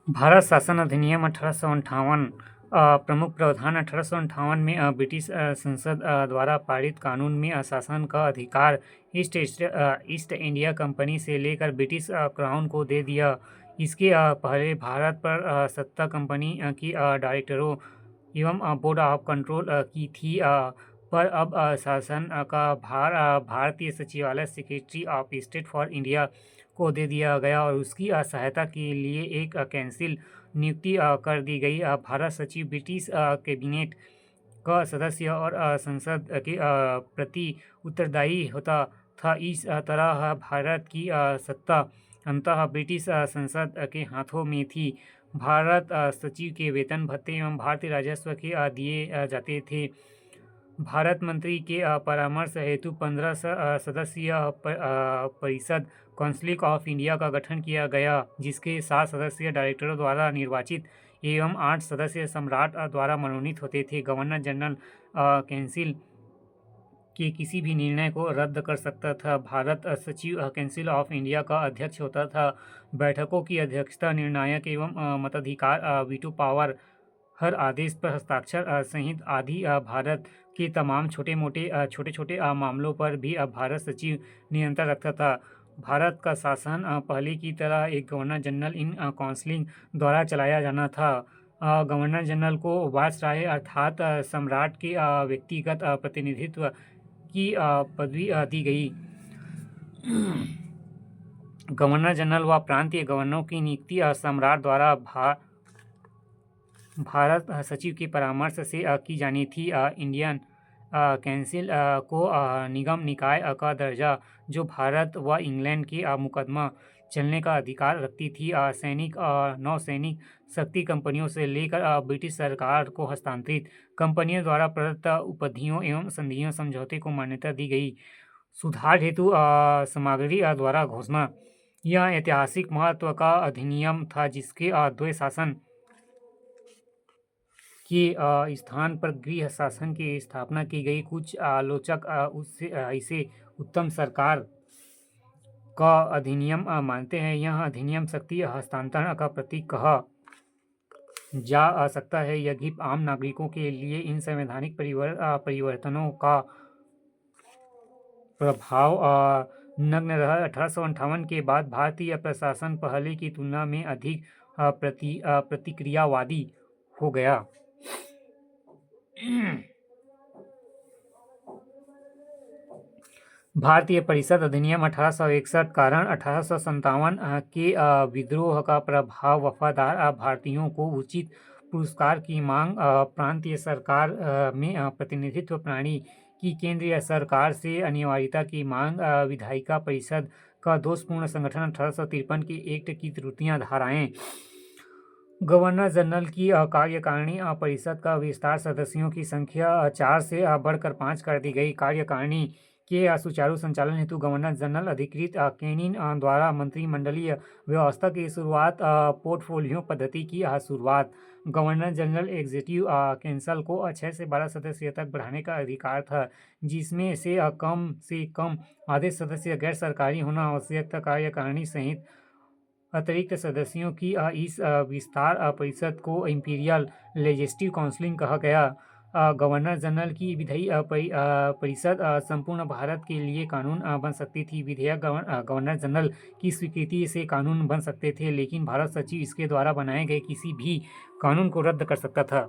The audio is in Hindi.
भारत शासन अधिनियम 1858 प्रमुख प्रावधान 1858 में ब्रिटिश संसद द्वारा पारित कानून में शासन का अधिकार ईस्ट इंडिया कंपनी से लेकर ब्रिटिश क्राउन को दे दिया। इसके पहले भारत पर सत्ता कंपनी की डायरेक्टरों एवं बोर्ड ऑफ कंट्रोल की थी, पर अब शासन का भार भारतीय सचिवालय secretary of state for India को दे दिया गया और उसकी सहायता के लिए एक काउंसिल नियुक्ति कर दी गई। भारत सचिव ब्रिटिश कैबिनेट का सदस्य और संसद के प्रति उत्तरदायी होता था। इस तरह भारत की सत्ता अंततः ब्रिटिश संसद के हाथों में थी। भारत सचिव के वेतन भत्ते एवं भारतीय राजस्व के दिए जाते थे। भारत मंत्री के परामर्श हेतु 15 सदस्यीय परिषद काउंसिल ऑफ इंडिया का गठन किया गया, जिसके 7 सदस्य डायरेक्टरों द्वारा निर्वाचित एवं 8 सदस्य सम्राट द्वारा मनोनीत होते थे। गवर्नर जनरल काउंसिल के किसी भी निर्णय को रद्द कर सकता था। भारत सचिव काउंसिल ऑफ इंडिया का अध्यक्ष होता था। बैठकों की अध्यक्षता, निर्णायक एवं मताधिकार, वीटो पावर, हर आदेश पर हस्ताक्षर सहित आदि भारत के तमाम छोटे छोटे मामलों पर भी भारत सचिव नियंत्रण रखता था। भारत का शासन पहले की तरह एक गवर्नर जनरल इन काउंसिल द्वारा चलाया जाना था। गवर्नर जनरल को वायसराय अर्थात सम्राट के व्यक्तिगत प्रतिनिधित्व की पदवी दी गई। गवर्नर जनरल व प्रांतीय गवर्नरों की नियुक्ति सम्राट द्वारा भारत सचिव के परामर्श से की जानी थी। इंडियन काउंसिल को निगम निकाय का दर्जा, जो भारत व इंग्लैंड के मुकदमा चलने का अधिकार रखती थी। सैनिक नौसैनिक शक्ति कंपनियों से लेकर ब्रिटिश सरकार को हस्तांतरित कंपनियों द्वारा प्रदत्त उपाधियों एवं संधियों समझौते को मान्यता दी गई। सुधार हेतु सामग्री द्वारा घोषणा, यह ऐतिहासिक महत्व का अधिनियम था, जिसके द्वैत शासन के स्थान पर गृह शासन की स्थापना की गई। कुछ आलोचक इसे उत्तम सरकार का अधिनियम मानते हैं। यह अधिनियम शक्ति हस्तांतरण का प्रतीक कहा जा सकता है। यदि आम नागरिकों के लिए इन संवैधानिक परिवर्तनों का प्रभाव नगण्य रहा। 1858 के बाद भारतीय प्रशासन पहले की तुलना में अधिक प्रतिक्रियावादी हो गया। भारतीय परिषद अधिनियम 1861 कारण 1857 के विद्रोह का प्रभाव, वफादार भारतीयों को उचित पुरस्कार की मांग, प्रांतीय सरकार में प्रतिनिधित्व प्रणाली की केंद्रीय सरकार से अनिवार्यता की मांग, विधायिका परिषद का दोषपूर्ण संगठन 1853 के एक्ट की त्रुटियां, धाराएं, गवर्नर जनरल की कार्यकारिणी परिषद का विस्तार, सदस्यों की संख्या 4 से बढ़कर 5 कर दी गई। कार्यकारिणी के सुचारू संचालन हेतु गवर्नर जनरल अधिकृत कैनिन द्वारा मंत्रिमंडलीय व्यवस्था की शुरुआत, पोर्टफोलियो पद्धति की शुरुआत। गवर्नर जनरल एग्जीक्यूटिव काउंसिल को 6 से 12 सदस्य तक बढ़ाने का अधिकार था, जिसमें से कम आधे सदस्य गैर सरकारी होना आवश्यक था। कार्यकारिणी सहित अतिरिक्त सदस्यों की इस विस्तार परिषद को इंपीरियल लेजिस्लेटिव काउंसिल कहा गया। गवर्नर जनरल की विधायी परिषद संपूर्ण भारत के लिए कानून बन सकती थी। विधेयक गवर्नर जनरल की स्वीकृति से कानून बन सकते थे, लेकिन भारत सचिव इसके द्वारा बनाए गए किसी भी कानून को रद्द कर सकता था।